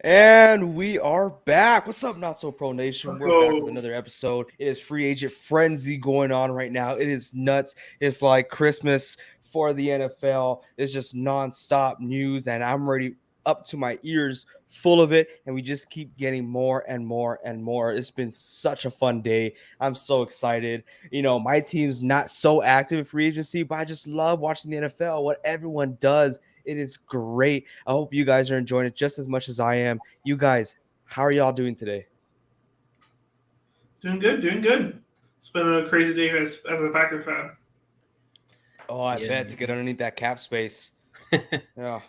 And we are back. What's up, Not So Pro Nation? Let's We're back with go. another episode. It is free agent frenzy going on right now. It is nuts. It's like Christmas for the NFL. It's just nonstop news, and I'm ready up to my ears full of it. And we just keep getting more and more and more. It's been such a fun day. I'm so excited. You know, my team's not so active in free agency, but I just love watching the NFL, what everyone does. It is great. I hope you guys are enjoying it just as much as I am. You guys, how are y'all doing today? Doing good. It's been a crazy day as a Packer fan. Oh, I bet to get underneath that cap space. Yeah.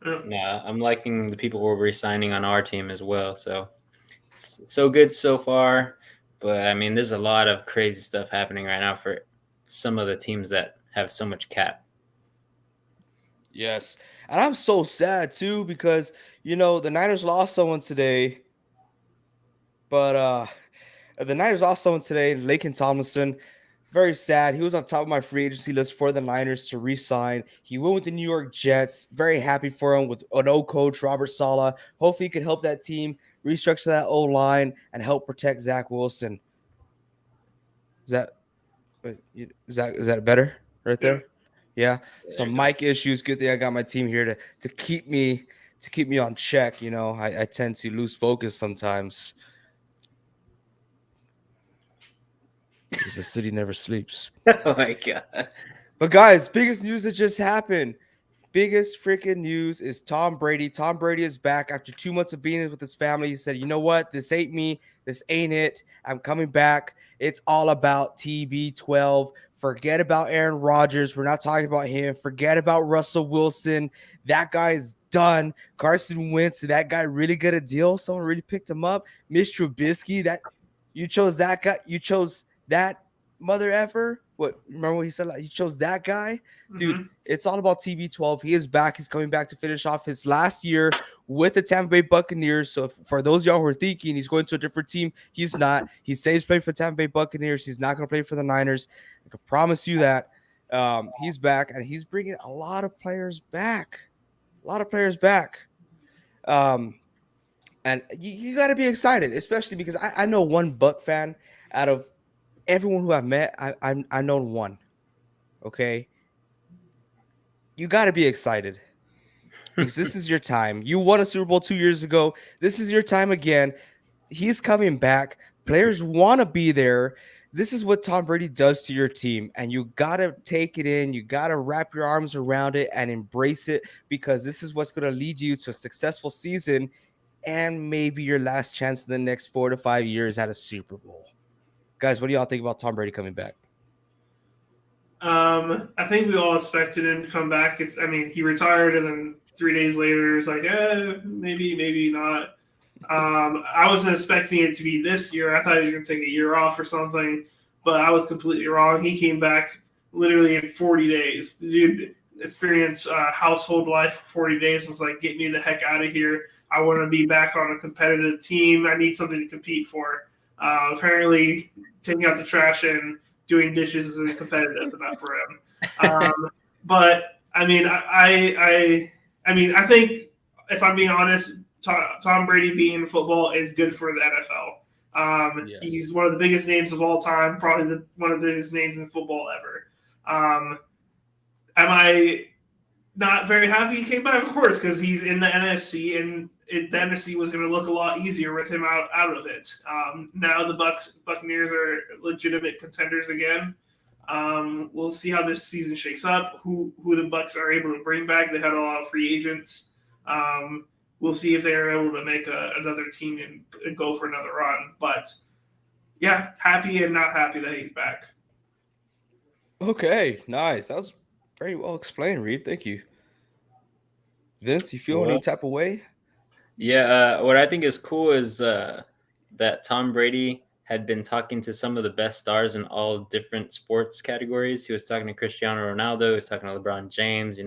Nah, I'm liking the people we're re-signing on our team as well. So it's so good so far. But I mean, there's a lot of crazy stuff happening right now for some of the teams that have so much cap. Yes. And I'm so sad too because, you know, the Niners lost someone today. But the Niners lost someone today, Laken Tomlinson. Very sad. He was on top of my free agency list for the Niners to re-sign. He went with the New York Jets. Very happy for him with an old coach, Robert Saleh. Hopefully he can help that team restructure that O-line and help protect Zach Wilson. Is that better right there? Yeah. Some mic issues. Good thing I got my team here to keep me on check. You know, I tend to lose focus sometimes. Because the city never sleeps. Oh my god. But guys, biggest news that just happened. Biggest freaking news is Tom Brady. Tom Brady is back after 2 months of being with his family. He said, you know what? This ain't me. This ain't it. I'm coming back. It's all about TB12. Forget about Aaron Rodgers. We're not talking about him. Forget about Russell Wilson. That guy's done. Carson Wentz, did that guy really get a deal? Someone really picked him up. Mitch Trubisky, that you chose that guy. You chose that mother effer. What, remember what he said? Like, you chose that guy? Dude, It's all about TB12. He is back. He's coming back to finish off his last year with the Tampa Bay Buccaneers. So for those of y'all who are thinking he's going to a different team, he's not. He says he's playing for Tampa Bay Buccaneers. He's not going to play for the Niners. I can promise you that. He's back, and he's bringing a lot of players back. And you got to be excited, especially because I know one Buck fan out of everyone who I've met. I know one. Okay. You got to be excited because this is your time. You won a Super Bowl 2 years ago. This is your time again. He's coming back. Players want to be there. This is what Tom Brady does to your team, and you got to take it in. You got to wrap your arms around it and embrace it because this is what's going to lead you to a successful season and maybe your last chance in the next 4 to 5 years at a Super Bowl. Guys, what do y'all think about Tom Brady coming back? I think we all expected him to come back. He retired, and then 3 days later, it's like, maybe not. I wasn't expecting it to be this year. I thought he was going to take a year off or something, but I was completely wrong. He came back literally in 40 days. The dude experienced household life for 40 days. Was like, get me the heck out of here. I want to be back on a competitive team. I need something to compete for. Apparently, taking out the trash and doing dishes isn't competitive enough for him. But I think if I'm being honest, Tom Brady being in football is good for the NFL. Yes. He's one of the biggest names of all time, probably one of the biggest names in football ever. Am I not very happy he came back? Of course, because he's in the NFC, and the NFC was going to look a lot easier with him out of it. Now the Buccaneers are legitimate contenders again. We'll see how this season shakes up. Who the Bucs are able to bring back. They had a lot of free agents. We'll see if they are able to make another team and go for another run. But yeah, happy and not happy that he's back. Okay, nice. That was very well explained, Reed. Thank you. Vince, you feel any type of way? Yeah, what I think is cool is that Tom Brady had been talking to some of the best stars in all different sports categories. He was talking to Cristiano Ronaldo, he was talking to LeBron James.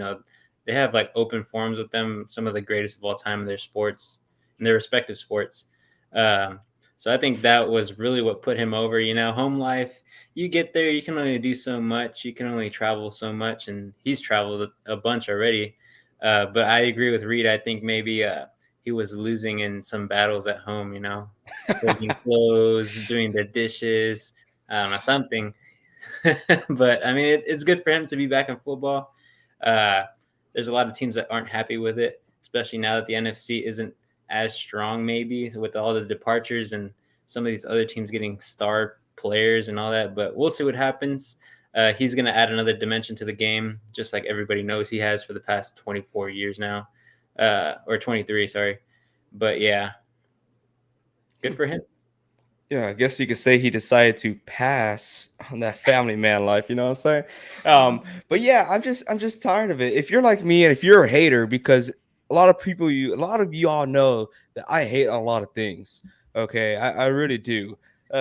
They have like open forums with them, some of the greatest of all time in their sports, in their respective sports. Um, so I think that was really what put him over. Home life, you get there, you can only do so much, you can only travel so much, and he's traveled a bunch already. But I agree with Reed. I think maybe he was losing in some battles at home, folding clothes, doing the dishes, I don't know, something. But I mean, it's good for him to be back in football. Uh, there's a lot of teams that aren't happy with it, especially now that the NFC isn't as strong, maybe with all the departures and some of these other teams getting star players and all that. But we'll see what happens. He's going to add another dimension to the game, just like everybody knows he has for the past 24 years now, or 23, sorry. But yeah, good for him. Yeah, I guess you could say he decided to pass on that family man life. You know what I'm saying? But yeah, I'm just tired of it. If you're like me, and if you're a hater, because a lot of you all know that I hate a lot of things. Okay, I really do.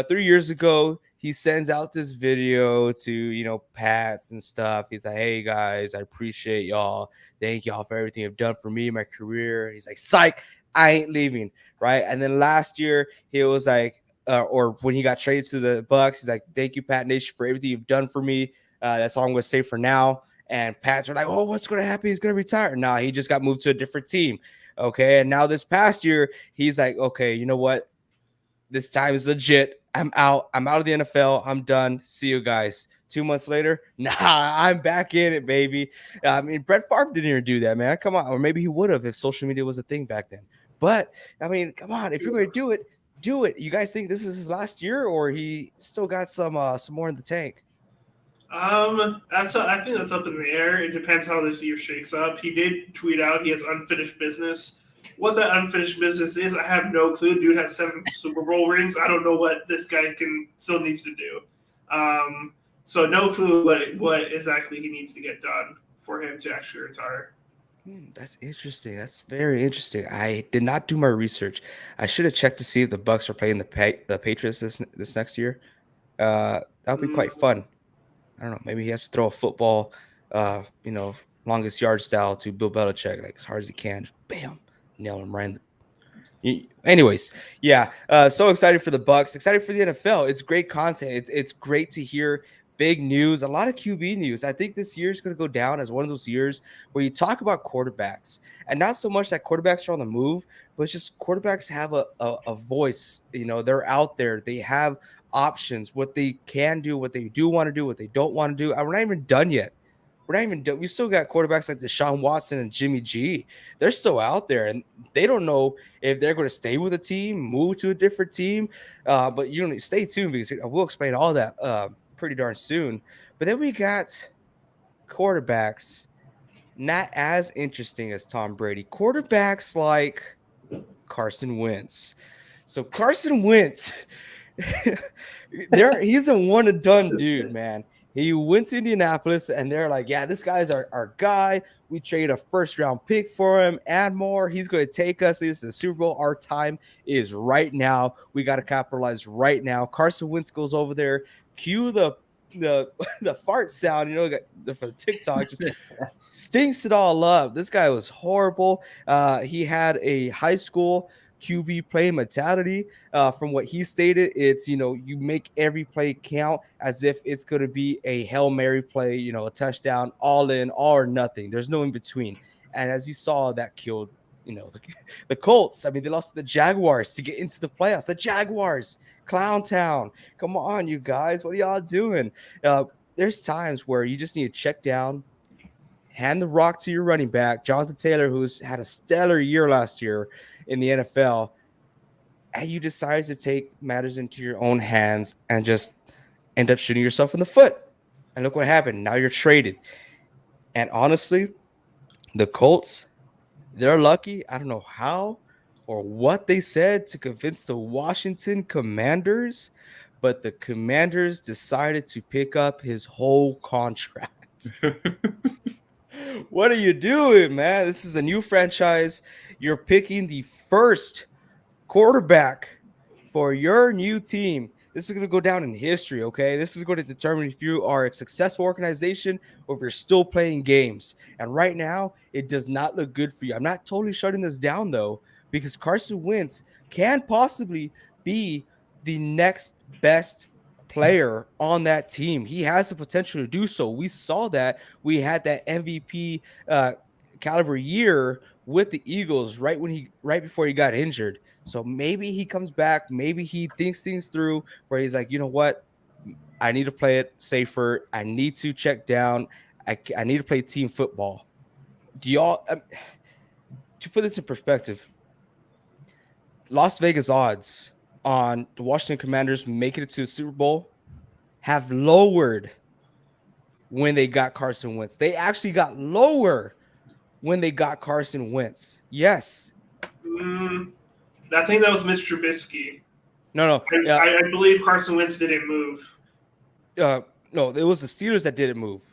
3 years ago, he sends out this video to Pats and stuff. He's like, "Hey guys, I appreciate y'all. Thank y'all for everything you've done for me, my career." He's like, "Psych, I ain't leaving." Right, and then last year he was like, or when he got traded to the Bucks, he's like, "Thank you, Pat Nation, for everything you've done for me. That's all I'm going to say for now." And Pats are like, "Oh, what's going to happen? He's going to retire." Nah, he just got moved to a different team. Okay, and now this past year, he's like, "Okay, you know what? This time is legit. I'm out. I'm out of the NFL. I'm done. See you guys." 2 months later, nah, I'm back in it, baby. I mean, Brett Favre didn't even do that, man. Come on, or maybe he would have if social media was a thing back then. But I mean, come on, if you're going to do it, do it. You guys think this is his last year, or he still got some more in the tank? I think that's up in the air. It depends how this year shakes up. He did tweet out he has unfinished business. What that unfinished business is, I have no clue. Dude has 7 Super Bowl rings. I don't know what this guy still needs to do. So no clue what exactly he needs to get done for him to actually retire. That's interesting. That's very interesting. I did not do my research. I should have checked to see if the Bucks are playing the Patriots this next year. That would be quite Mm, fun. I don't know. Maybe he has to throw a football, longest yard style to Bill Belichick, like as hard as he can. Just bam, nail him right in the. Anyways, yeah. So excited for the Bucks. Excited for the NFL. It's great content. It's great to hear big news. A lot of QB news. I think this year is going to go down as one of those years where you talk about quarterbacks, and not so much that quarterbacks are on the move, but it's just quarterbacks have a voice. They're out there. They have options, what they can do, what they do want to do, what they don't want to do. And we're not even done yet. We're not even done. We still got quarterbacks like Deshaun Watson and Jimmy G. They're still out there, and they don't know if they're going to stay with a team, move to a different team. But stay tuned because we'll explain all that pretty darn soon. But then we got quarterbacks not as interesting as Tom Brady. Quarterbacks like Carson Wentz. So Carson Wentz, he's a one and done dude, man. He went to Indianapolis and they're like, "Yeah, this guy's our guy. We traded a first round pick for him and more. He's going to take us to the Super Bowl. Our time is right now. We got to capitalize right now." Carson Wentz goes over there, cue the the fart sound, for the TikTok, just stinks it all up. This guy was horrible. He had a high school QB play mentality. From what he stated, it's you make every play count as if it's going to be a Hail Mary play, a touchdown, all in, all or nothing. There's no in between. And as you saw, that killed the Colts. I mean, they lost to the Jaguars to get into the playoffs. The Jaguars, Clown Town. Come on, you guys, what are y'all doing? There's times where you just need to check down, hand the rock to your running back, Jonathan Taylor, who's had a stellar year last year in the NFL, and you decide to take matters into your own hands and just end up shooting yourself in the foot. And look what happened. Now you're traded. And honestly, the Colts, they're lucky. I don't know how or what they said to convince the Washington Commanders, but the Commanders decided to pick up his whole contract. What are you doing, man? This is a new franchise. You're picking the first quarterback for your new team. This is going to go down in history, okay? This is going to determine if you are a successful organization or if you're still playing games. And right now, it does not look good for you. I'm not totally shutting this down, though, because Carson Wentz can possibly be the next best player on that team. He has the potential to do so. We saw that. We had that MVP caliber year with the Eagles right before he got injured. So maybe he comes back. Maybe he thinks things through where he's like, you know what? I need to play it safer. I need to check down. I need to play team football. Do y'all, to put this in perspective, Las Vegas odds on the Washington Commanders making it to the Super Bowl have lowered when they got Carson Wentz. They actually got lower when they got Carson Wentz. Yes. I think that was Mitch Trubisky. No. I believe Carson Wentz didn't move. No, it was the Steelers that didn't move.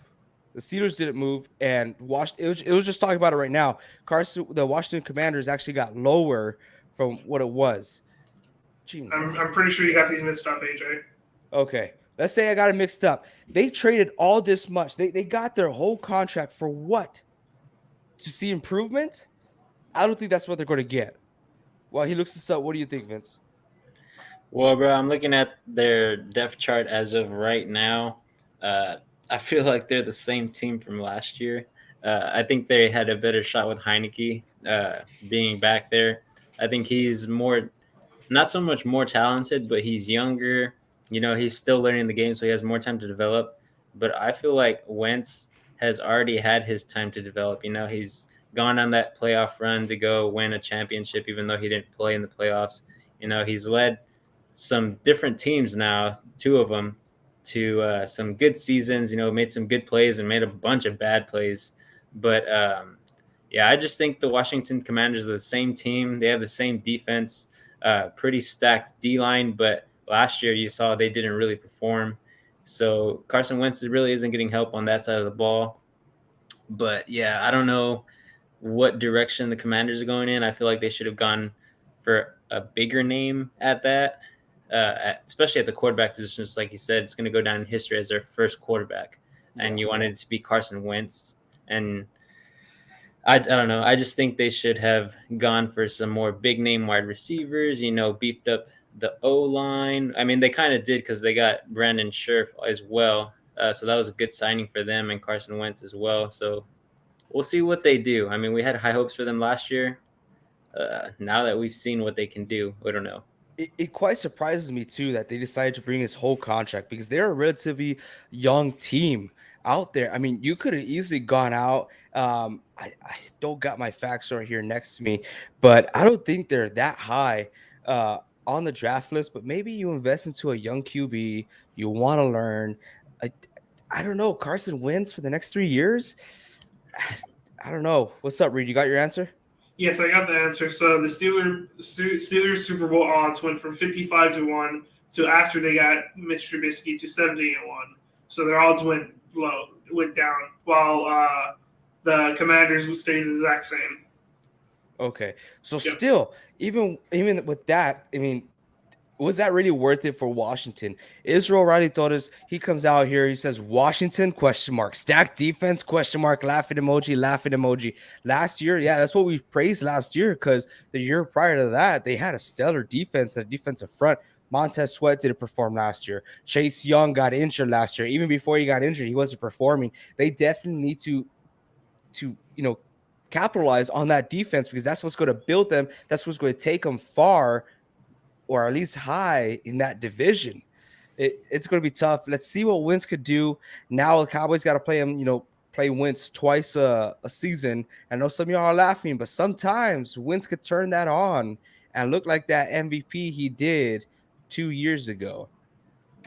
The Steelers didn't move, and it was just talking about it right now. The Washington Commanders actually got lower from what it was. Gee, I'm pretty sure you got these mixed up, AJ. Okay. Let's say I got it mixed up. They traded all this much. They got their whole contract for what? To see improvement? I don't think that's what they're going to get. While he looks this up, what do you think, Vince? Well, bro, I'm looking at their depth chart as of right now. I feel like they're the same team from last year. I think they had a better shot with Heineke being back there. I think he's not so much more talented, but he's younger. You know, he's still learning the game, so he has more time to develop. But I feel like Wentz has already had his time to develop. You know, he's gone on that playoff run to go win a championship, even though he didn't play in the playoffs. You know, he's led some different teams now, 2 of them, to some good seasons, you know, made some good plays and made a bunch of bad plays. But, I just think the Washington Commanders are the same team. They have the same defense, pretty stacked D-line, but last year you saw they didn't really perform. So Carson Wentz really isn't getting help on that side of the ball. But, I don't know what direction the Commanders are going in. I feel like they should have gone for a bigger name at that, especially at the quarterback position. Just like you said, it's going to go down in history as their first quarterback. And you wanted it to be Carson Wentz. And I don't know. I just think they should have gone for some more big name wide receivers, you know, beefed up the O-line. I mean, they kind of did because they got Brandon Scherf as well. So that was a good signing for them and Carson Wentz as well. So we'll see what they do. I mean, we had high hopes for them last year. Now that we've seen what they can do, I don't know. It quite surprises me, too, that they decided to bring his whole contract because they're a relatively young team out there. I mean, you could have easily gone out. I don't got my facts right here next to me, but I don't think they're that high on the draft list. But maybe you invest into a young QB. You want to learn. I don't know. Carson Wentz for the next 3 years? I don't know. What's up, Reed? You got your answer? Yes, I got the answer. So the Steelers Super Bowl odds went from 55-1 to after they got Mitch Trubisky to 70-1. So their odds went down, while the Commanders stayed the exact same. Okay, so still, even with that, I mean, was that really worth it for Washington? Israel Riley told us, he comes out here, he says, Washington, ? Stacked defense, ? Laughing emoji. Last year, that's what we praised last year, because the year prior to that, they had a stellar defense, a defensive front. Montez Sweat didn't perform last year. Chase Young got injured last year. Even before he got injured, he wasn't performing. They definitely need to capitalize on that defense, because that's what's going to build them. That's what's going to take them far, or at least high in that division. It's going to be tough. Let's see what Wentz could do. Now the Cowboys got to play him, play Wentz twice a season. I know some of y'all are laughing, but sometimes Wentz could turn that on and look like that MVP he did 2 years ago.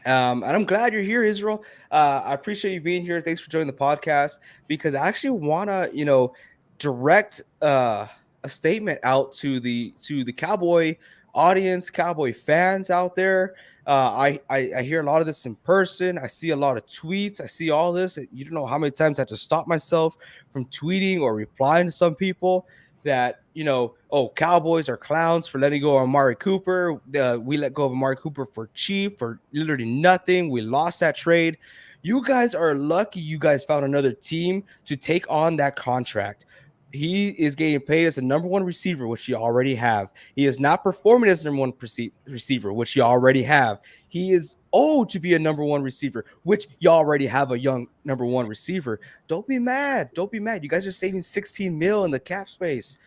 And I'm glad you're here, Israel. I appreciate you being here. Thanks for joining the podcast, because I actually want to, direct a statement out to the Cowboy audience, Cowboy fans out there. I hear a lot of this in person. I see a lot of tweets. I see all this. You don't know how many times I have to stop myself from tweeting or replying to some people, that, Cowboys are clowns for letting go of Amari Cooper. We let go of Amari Cooper for cheap, for literally nothing. We lost that trade. You guys are lucky you guys found another team to take on that contract. He is getting paid as a number one receiver, which you already have. He is not performing as a number one receiver, which you already have. He is owed to be a number one receiver, which you already have a young number one receiver. Don't be mad. Don't be mad. You guys are saving 16 mil in the cap space.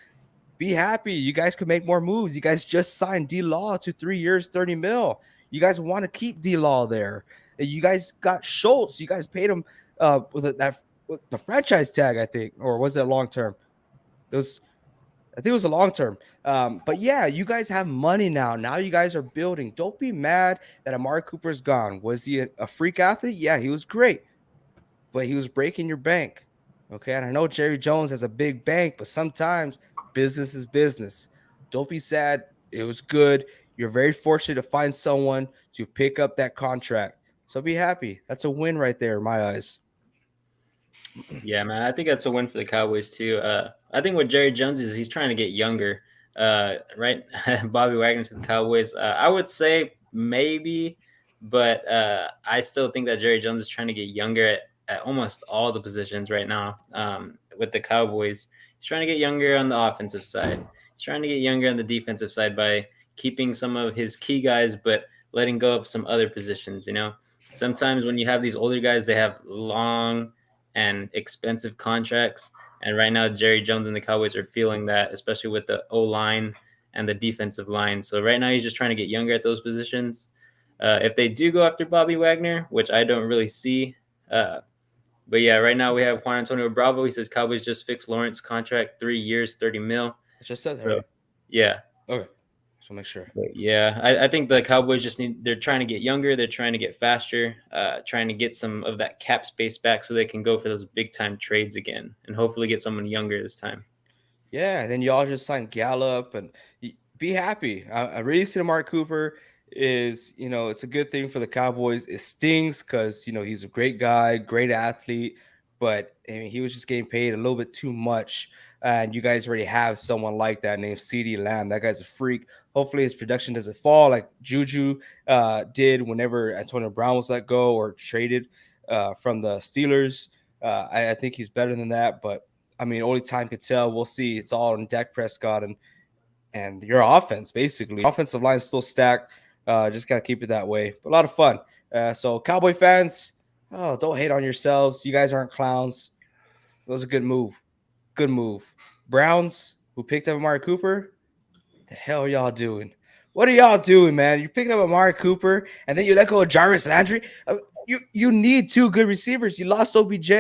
Be happy. You guys could make more moves. You guys just signed D Law to 3 years, 30 mil. You guys want to keep D Law there. You guys got Schultz. You guys paid him with the franchise tag, I think, or was it long term? I think it was a long term. But yeah, you guys have money now. Now you guys are building. Don't be mad that Amari Cooper's gone. Was he a freak athlete? Yeah, he was great, but he was breaking your bank. Okay, and I know Jerry Jones has a big bank, but sometimes business is business. Don't be sad. It was good. You're very fortunate to find someone to pick up that contract. So be happy. That's a win right there in my eyes. Yeah, man, I think that's a win for the Cowboys too. I think what Jerry Jones is, he's trying to get younger. Right, Bobby Wagner to the Cowboys. I would say maybe, but I still think that Jerry Jones is trying to get younger at almost all the positions right now. With the Cowboys, he's trying to get younger on the offensive side. He's trying to get younger on the defensive side by keeping some of his key guys, but letting go of some other positions. Sometimes when you have these older guys, they have long and expensive contracts. And right now, Jerry Jones and the Cowboys are feeling that, especially with the O-line and the defensive line. So right now, he's just trying to get younger at those positions. If they do go after Bobby Wagner, which I don't really see. But yeah, right now we have Juan Antonio Bravo. He says Cowboys just fixed Lawrence contract, 3 years, 30 mil. It just said So, right. yeah. Okay. So make sure. But yeah, I think the Cowboys they're trying to get younger. They're trying to get faster, trying to get some of that cap space back so they can go for those big time trades again and hopefully get someone younger this time. Yeah, and then y'all just signed Gallup and be happy. I really see Amari Cooper is, it's a good thing for the Cowboys. It stings because, he's a great guy, great athlete, but I mean, he was just getting paid a little bit too much. And you guys already have someone like that named CeeDee Lamb. That guy's a freak. Hopefully his production doesn't fall like Juju did whenever Antonio Brown was let go or traded from the Steelers. I think he's better than that, but I mean, only time could tell. We'll see. It's all on Dak Prescott and your offense, basically. Offensive line is still stacked. Just got to keep it that way. But a lot of fun. So, Cowboy fans, don't hate on yourselves. You guys aren't clowns. It was a good move. Good move. Browns, who picked up Amari Cooper, the hell are y'all doing? What are y'all doing, man? You picked up Amari Cooper, and then you let go of Jarvis Landry. You need two good receivers. You lost OBJ.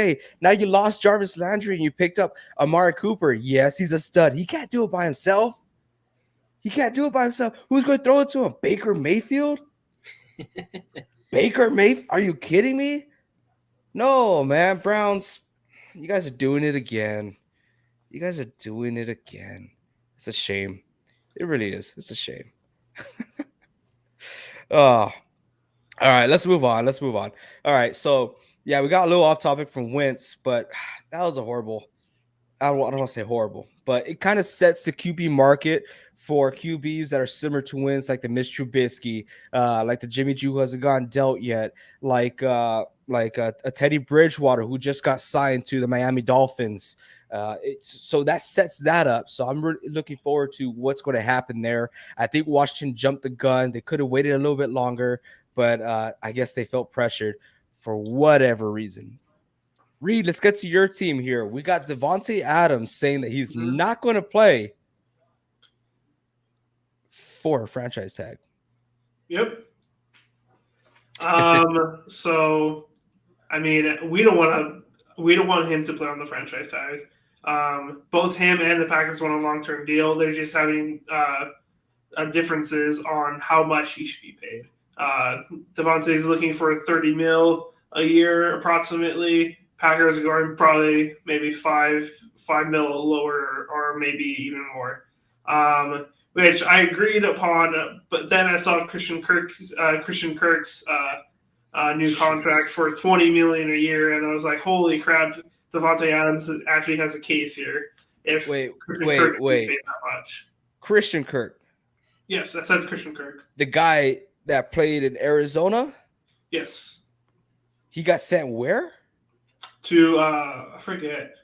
Now you lost Jarvis Landry, and you picked up Amari Cooper. Yes, he's a stud. He can't do it by himself. Who's going to throw it to him? Baker Mayfield? Baker Mayfield? Are you kidding me? No, man. Browns, you guys are doing it again. It's a shame. It really is. It's a shame. Oh. All right, let's move on. All right, so yeah, we got a little off topic from Wentz, but that was a horrible. I don't want to say horrible, but it kind of sets the QB market for QBs that are similar to Wentz, like the Mitch Trubisky, like the Jimmy G who hasn't gotten dealt yet, like a Teddy Bridgewater who just got signed to the Miami Dolphins. So that sets that up. So I'm really looking forward to what's going to happen there. I think Washington jumped the gun. They could have waited a little bit longer, but I guess they felt pressured for whatever reason. Reed, let's get to your team here. We got Davante Adams saying that he's not going to play for a franchise tag. Yep. So, I mean, we don't want him to play on the franchise tag. Both him and the Packers want a long-term deal. They're just having differences on how much he should be paid. Davante is looking for 30 mil a year approximately. Packers are going probably maybe 5 mil lower or maybe even more, which I agreed upon. But then I saw Christian Kirk's new contract for $20 million a year, and I was like, "Holy crap! Davante Adams actually has a case here." if Wait, Christian wait, Kirk's wait. paid that much. Christian Kirk, Yes, that says Christian Kirk. the guy that played in Arizona, Yes. he got sent where? To I forget.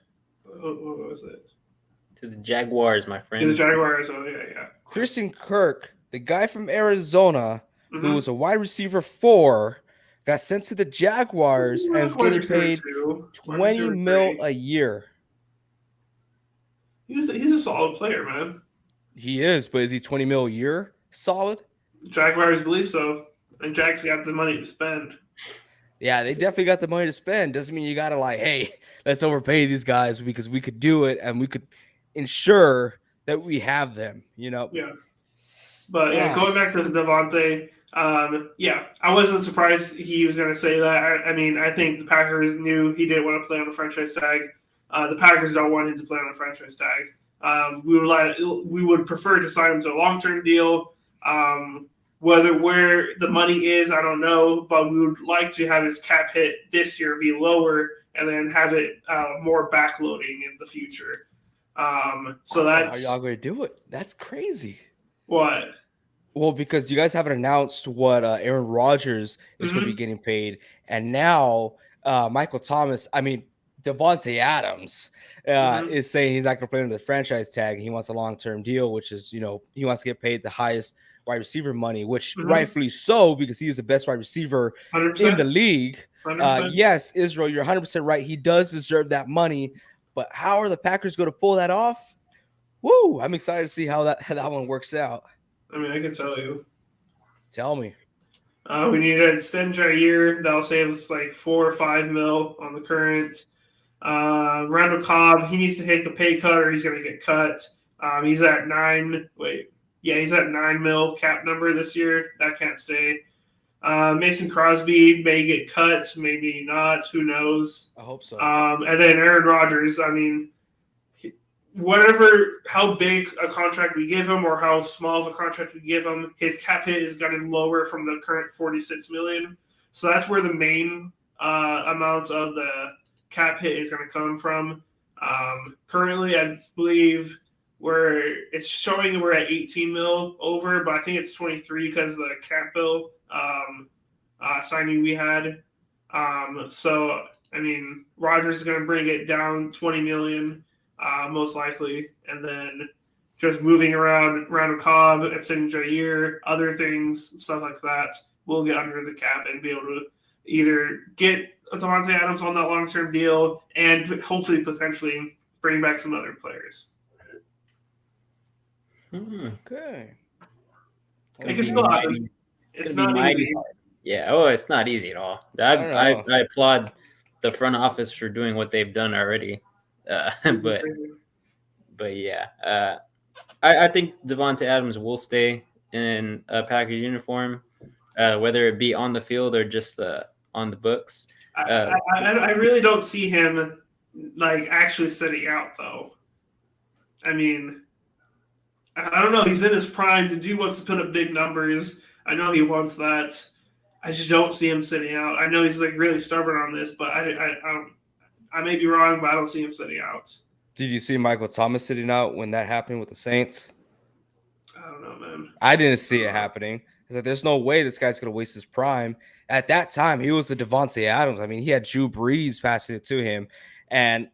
What was it? To the Jaguars, my To friend. the Jaguars. Oh yeah. Christian Kirk, the guy from Arizona who Mhm. was a wide receiver 4, got sent to the Jaguars and is Wide getting receiver paid two, wide 20 receiver mil three. a year. He's a solid player, man. He is, but is he 20 mil a year solid? Jaguars believe so, and Jack's got the money to spend. Yeah, they definitely got the money to spend. Doesn't mean you got to like, hey, let's overpay these guys because we could do it and we could ensure that we have them, you know? Yeah. But yeah, Ah. going back to Devontae, yeah, I wasn't surprised he was going to say that. I mean, I think the Packers knew he didn't want to play on a franchise tag. The Packers don't want him to play on a franchise tag. We would prefer to sign him to a long-term deal. Where the money is, I don't know, but we would like to have his cap hit this year be lower and then have it more backloading in the future. So that's how y'all going to do it? That's crazy. what. Well, because you guys haven't announced what Aaron Rodgers is going to be getting paid, and now Michael Thomas, I mean Devontae Adams, is saying he's not going to play under the franchise tag. He wants a long-term deal, which is, you know, he wants to get paid the highest wide receiver money, which rightfully so because he is the best wide receiver 100%. in the league. 100%. Yes, Israel, you're 100% right. He does deserve that money, but how are the Packers going to pull that off? Woo! I'm excited to see how that one works out. I mean, I can tell you. Tell me. We need to extend Jair. That'll save us like 4 or 5 mil on the current. Randall Cobb, he needs to take a pay cut or he's going to get cut. He's at 9. He's at 9 mil cap number this year. That can't stay. Mason Crosby may get cut, maybe not. Who knows? I hope so. And then Aaron Rodgers. I mean, how big a contract we give him or how small of a contract we give him, his cap hit is going to lower from the current $46 million. So that's where the main amount of the cap hit is going to come from. Currently, I believe it's showing we're at 18 mil over, but I think it's 23 because of the cap bill signing we had. So I mean, Rodgers is going to bring it down 20 million. Most likely, and then just moving around Randall Cobb and sending Jair, other things, stuff like that, we'll get under the cap and be able to either get Devontae Adams on that long-term deal and hopefully potentially bring back some other players. Okay. It can still happen. It's not easy. Yeah. Oh, it's not easy at all. I applaud the front office for doing what they've done already. But yeah, I think Devontae Adams will stay in a Packers uniform, whether it be on the field or just on the books. I really don't see him like actually sitting out though. I mean, I don't know. He's in his prime. The dude wants to put up big numbers. I know he wants that. I just don't see him sitting out. I know he's like really stubborn on this, but I may be wrong, but I don't see him sitting out. Did you see Michael Thomas sitting out when that happened with the Saints? I don't know, man. I didn't see it happening. I was like, there's no way this guy's going to waste his prime. At that time, he was a Devontae Adams. I mean, he had Drew Brees passing it to him. And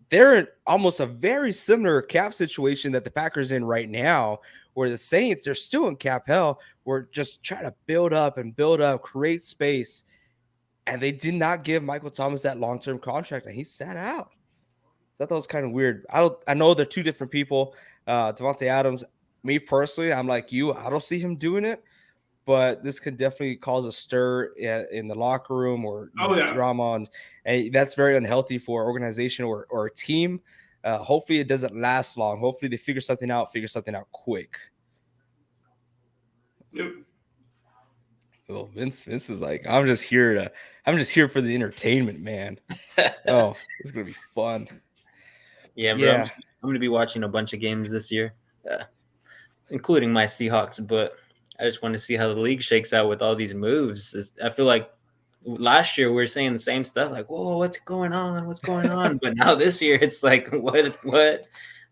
they're in almost a very similar cap situation that the Packers in right now, where the Saints, they're still in cap hell. We're just trying to build up, create space. And they did not give Michael Thomas that long-term contract, and he sat out. So that was kind of weird. I know they're two different people. Devontae Adams, me personally, I'm like you. I don't see him doing it, but this could definitely cause a stir in the locker room or drama, and that's very unhealthy for an organization or a team. Hopefully, it doesn't last long. Hopefully, they figure something out quick. Yep. Well, Vince is like, I'm just here for the entertainment, man. Oh, it's gonna be fun. Yeah, bro. I'm gonna be watching a bunch of games this year, including my Seahawks. But I just want to see how the league shakes out with all these moves. I feel like last year we were saying the same stuff, like, "Whoa, what's going on? What's going on?" But now this year, it's like, what?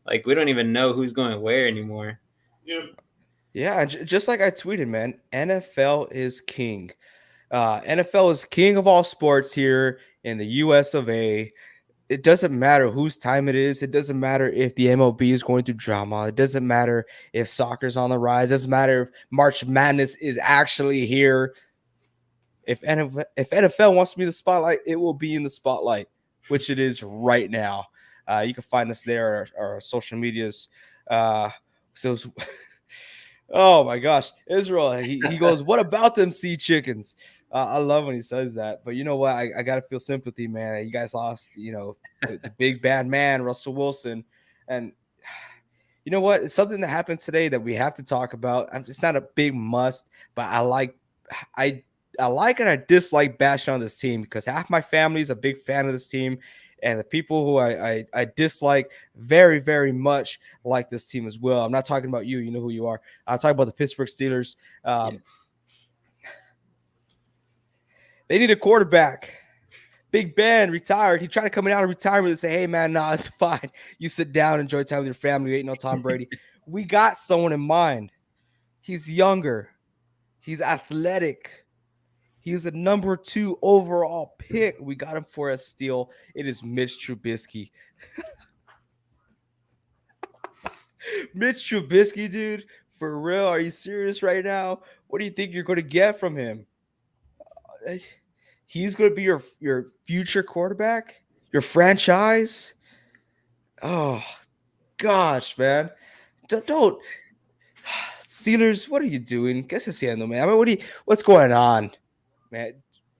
Like we don't even know who's going where anymore. Yeah. Yeah, just like I tweeted, man, NFL is king. NFL is king of all sports here in the US of A. It doesn't matter whose time it is. It doesn't matter if the MLB is going through drama. It doesn't matter if soccer's on the rise. It doesn't matter if March Madness is actually here. If NFL wants to be in the spotlight, it will be in the spotlight, which it is right now. You can find us there, our social medias. So, oh my gosh, Israel. He goes, "What about them sea chickens?" I love when he says that. But you know what? I gotta feel sympathy, man. You guys lost, the big bad man, Russell Wilson, and you know what? It's something that happened today that we have to talk about. It's not a big must, but I like and I dislike bashing on this team because half my family is a big fan of this team, and the people who I dislike very, very much like this team as well. I'm not talking about you. You know who you are. I'm talking about the Pittsburgh Steelers. They need a quarterback. Big Ben retired. He tried to come out of retirement and say, "Hey, man, nah, it's fine. You sit down, enjoy time with your family. You ain't no Tom Brady." We got someone in mind. He's younger. He's athletic. He's a number 2 overall pick. We got him for a steal. It is Mitch Trubisky. Mitch Trubisky, dude. For real, are you serious right now? What do you think you're going to get from him? He's going to be your future quarterback, your franchise. Oh, gosh, man. Don't. Steelers, what are you doing? Guess haciendo, man. I mean, what's going on, man?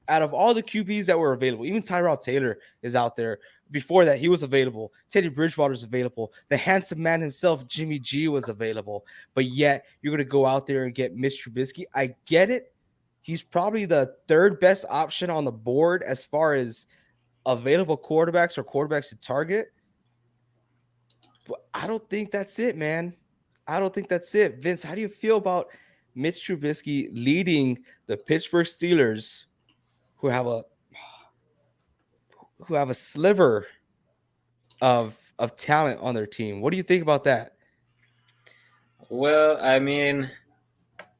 Out of all the QBs that were available, even Tyrod Taylor is out there. Before that, he was available. Teddy Bridgewater is available. The handsome man himself, Jimmy G, was available. But yet, you're going to go out there and get Mitch Trubisky. I get it. He's probably the 3rd best option on the board as far as available quarterbacks or quarterbacks to target. But I don't think that's it, man. I don't think that's it. Vince, how do you feel about Mitch Trubisky leading the Pittsburgh Steelers, who have a sliver of talent on their team? What do you think about that? Well, I mean,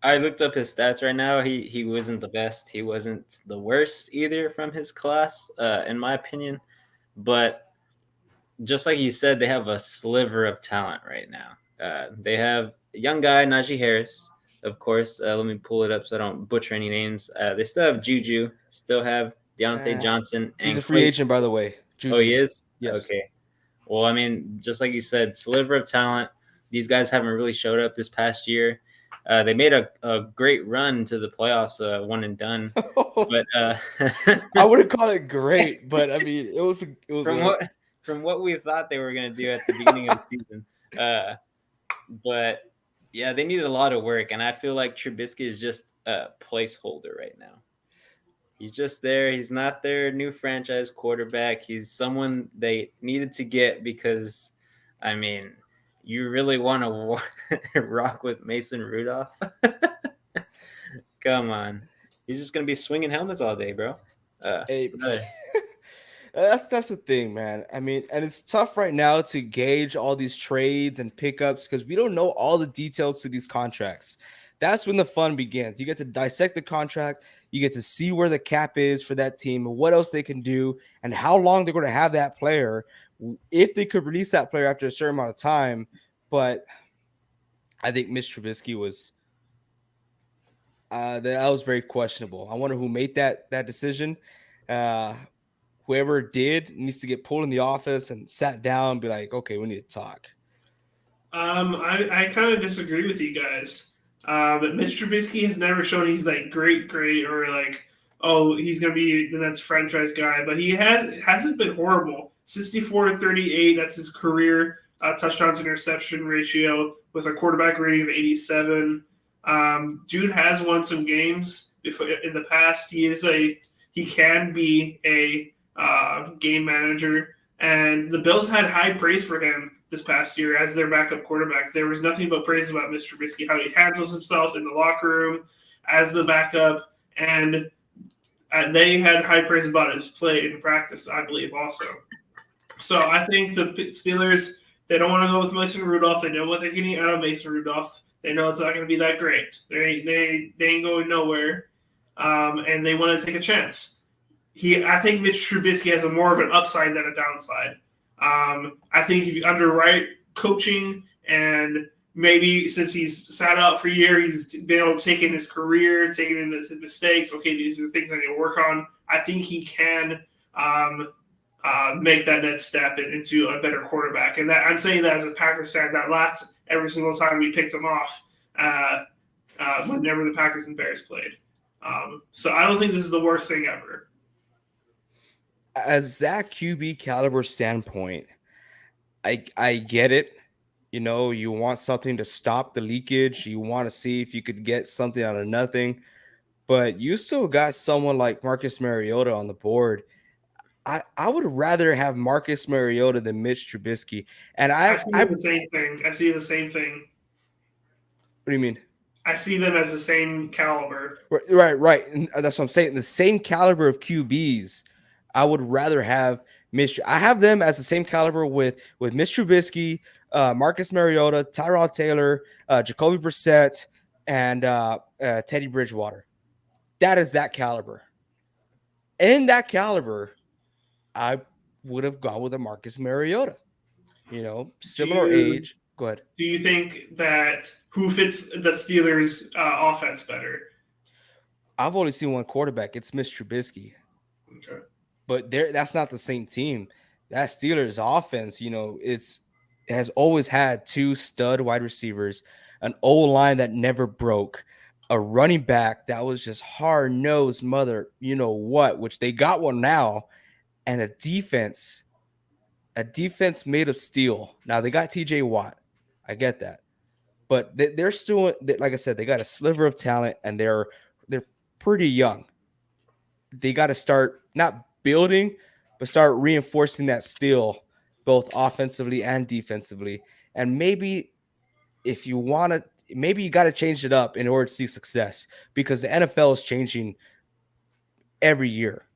I looked up his stats right now. He wasn't the best. He wasn't the worst either from his class, in my opinion. But just like you said, they have a sliver of talent right now. They have a young guy, Najee Harris, of course. Let me pull it up so I don't butcher any names. They still have Juju, still have Deontay Johnson. He's a free agent, by the way. Juju. Oh, he is? Yes. Okay. Well, I mean, just like you said, sliver of talent. These guys haven't really showed up this past year. They made a great run to the playoffs, one and done. But I wouldn't call it great, but I mean, it was from what we thought they were going to do at the beginning of the season. But yeah, they need a lot of work, and I feel like Trubisky is just a placeholder right now. He's just there. He's not their new franchise quarterback. He's someone they needed to get because, I mean, you really want to rock with Mason Rudolph? Come on. He's just going to be swinging helmets all day, bro. Hey, that's the thing, man. I mean, and it's tough right now to gauge all these trades and pickups because we don't know all the details to these contracts. That's when the fun begins. You get to dissect the contract. You get to see where the cap is for that team and what else they can do and how long they're going to have that player, if they could release that player after a certain amount of time. But I think Mitch Trubisky was that was very questionable. I wonder who made that decision. Whoever did needs to get pulled in the office and sat down and be like, okay, we need to talk. I kind of disagree with you guys. But Mitch Trubisky has never shown he's like great, or like, oh, he's going to be the next franchise guy. But he hasn't been horrible. 64-38, that's his career touchdown to interception ratio with a quarterback rating of 87. Dude has won some games before in the past. He can be a game manager, and the Bills had high praise for him this past year as their backup quarterback. There was nothing but praise about Mr. Trubisky, how he handles himself in the locker room as the backup, and they had high praise about his play in practice, I believe, also. So I think the Steelers, They don't want to go with Mason Rudolph. They know what they're getting out of Mason Rudolph. They know it's not going to be that great. They ain't going nowhere, and they want to take a chance. I think Mitch Trubisky has more of an upside than a downside. I think if you underwrite coaching and maybe since he's sat out for a year, he's been able to take in his career, taking in his mistakes. Okay, these are the things I need to work on. I think he can make that next step into a better quarterback. And that I'm saying that as a Packers fan that laughed every single time we picked him off whenever the Packers and Bears played. So I don't think this is the worst thing ever. As that QB caliber standpoint, I get it. You know, you want something to stop the leakage. You want to see if you could get something out of nothing. But you still got someone like Marcus Mariota on the board. I would rather have Marcus Mariota than Mitch Trubisky. And I see the same thing. I see the same thing. What do you mean? I see them as the same caliber. Right. And that's what I'm saying. The same caliber of QBs. I would rather have Mitch. I have them as the same caliber with Mitch Trubisky, Marcus Mariota, Tyrod Taylor, Jacoby Brissett, and Teddy Bridgewater. That is that caliber. In that caliber, I would have gone with a Marcus Mariota. You know, similar age. Go ahead. Do you think that who fits the Steelers' offense better? I've only seen one quarterback. It's Mitch Trubisky. Okay. But that's not the same team. That Steelers offense, you know, it has always had two stud wide receivers, an O-line that never broke, a running back that was just hard-nosed mother, you know what, which they got one now, and a defense made of steel. Now they got TJ Watt. I get that. But they're still, like I said, they got a sliver of talent, and they're pretty young. They got to start not building, but start reinforcing that steel, both offensively and defensively. And maybe if you want to, maybe you got to change it up in order to see success, because the NFL is changing every year.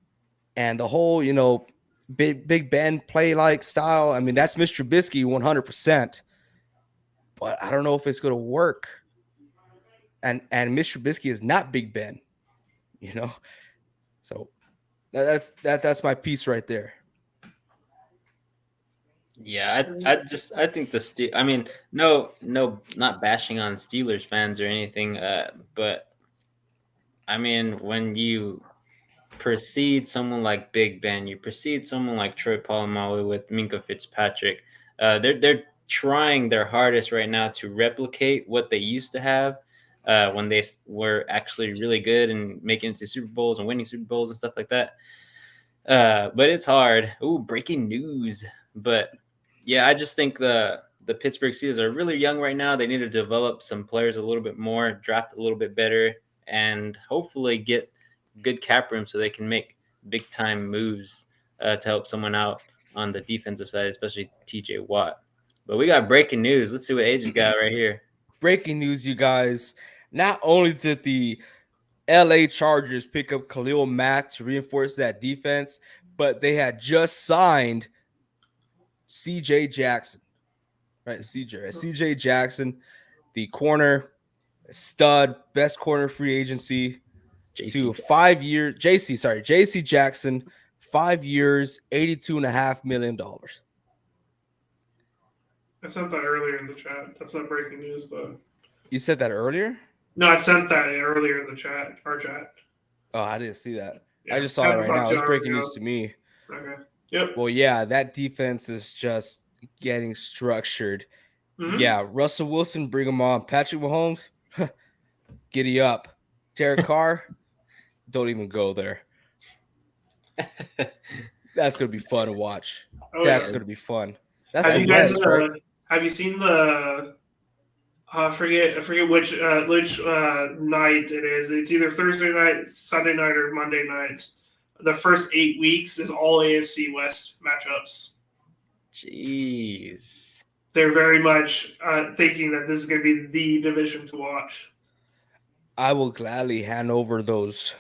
And the whole, you know, Big Ben play like style, I mean, that's Mr. Trubisky 100%. But I don't know if it's going to work. And Mr. Trubisky is not Big Ben, you know. So that's my piece right there. Yeah, I think I mean, no, not bashing on Steelers fans or anything, but I mean, when you precede someone like Big Ben, you precede someone like Troy Polamalu with Minkah Fitzpatrick, they're trying their hardest right now to replicate what they used to have when they were actually really good and making it to Super Bowls and winning Super Bowls and stuff like that. But it's hard. Ooh, breaking news. But yeah, I just think the Pittsburgh Steelers are really young right now. They need to develop some players a little bit more, draft a little bit better, and hopefully get good cap room so they can make big time moves to help someone out on the defensive side, especially TJ Watt. But we got breaking news. Let's see what Age got right here. Breaking news, you guys. Not only did the LA Chargers pick up Khalil Mack to reinforce that defense, but they had just signed CJ Jackson. Right, CJ Jackson, the corner, stud, best corner free agency to 5 years. JC Jackson, 5 years, $82.5 million. I sent that earlier in the chat. That's not breaking news, but you said that earlier? No, I sent that earlier in the chat, our chat. Oh, I didn't see that. Yeah, I just saw it right now. It's breaking news to me. Okay. Yep. Well, yeah, that defense is just getting structured. Mm-hmm. Yeah, Russell Wilson, bring him on. Patrick Mahomes, giddy up. Derek Carr, don't even go there. That's going to be fun to watch. That's going to be fun. That's have the you guys West, right? Have you seen the I forget which night it is. It's either Thursday night, Sunday night, or Monday night. The first 8 weeks is all AFC West matchups. Jeez. They're very much thinking that this is going to be the division to watch. I will gladly hand over those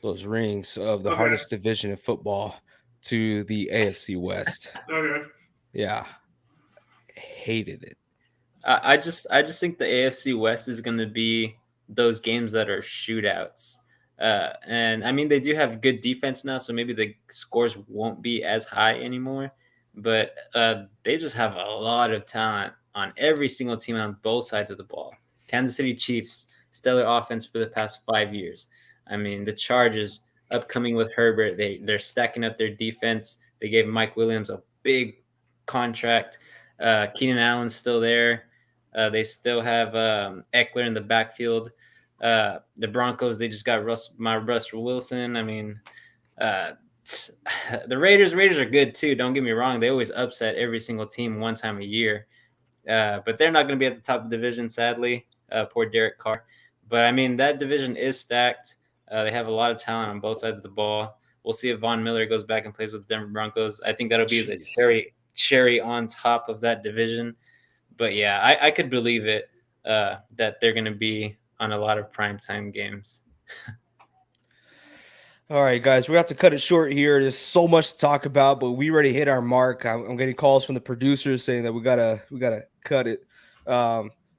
rings of the hardest division in football to the AFC West. Okay. Yeah. hated it. I just think the AFC West is going to be those games that are shootouts. And I mean, they do have good defense now, so maybe the scores won't be as high anymore. But they just have a lot of talent on every single team on both sides of the ball. Kansas City Chiefs, stellar offense for the past 5 years. I mean, the Chargers upcoming with Herbert, they're stacking up their defense. They gave Mike Williams a big contract. Keenan Allen's still there. They still have Eckler in the backfield. The Broncos, they just got Russell Wilson. I mean, the Raiders are good too. Don't get me wrong. They always upset every single team one time a year. But they're not going to be at the top of the division, sadly. Poor Derek Carr. But, I mean, that division is stacked. They have a lot of talent on both sides of the ball. We'll see if Von Miller goes back and plays with the Denver Broncos. I think that'll be the cherry on top of that division. But, yeah, I could believe it that they're going to be on a lot of primetime games. All right, guys, we have to cut it short here. There's so much to talk about, but we already hit our mark. I'm getting calls from the producers saying that we gotta cut it.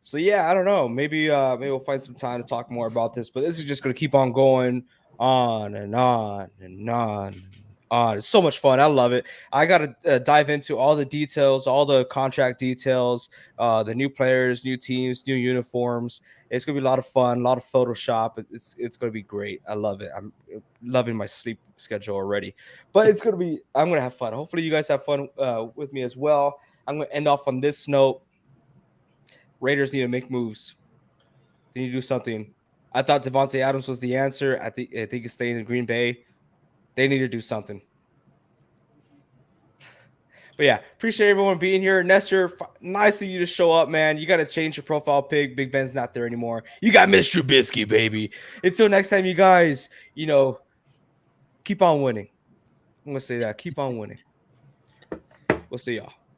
So yeah, I don't know. Maybe we'll find some time to talk more about this. But this is just gonna keep on going on and on and on and on. It's so much fun. I love it. I gotta dive into all the details, all the contract details, the new players, new teams, new uniforms. It's gonna be a lot of fun, a lot of Photoshop. It's gonna be great. I love it. I'm loving my sleep schedule already, but I'm gonna have fun. Hopefully, you guys have fun with me as well. I'm gonna end off on this note. Raiders need to make moves. They need to do something. I thought Devontae Adams was the answer. I think he's staying in Green Bay. They need to do something. But yeah, appreciate everyone being here. Nestor, nice of you to show up, man. You got to change your profile pic. Big Ben's not there anymore. You got Mr. Trubisky, baby. Until next time, you guys, keep on winning. I'm going to say that. Keep on winning. We'll see y'all.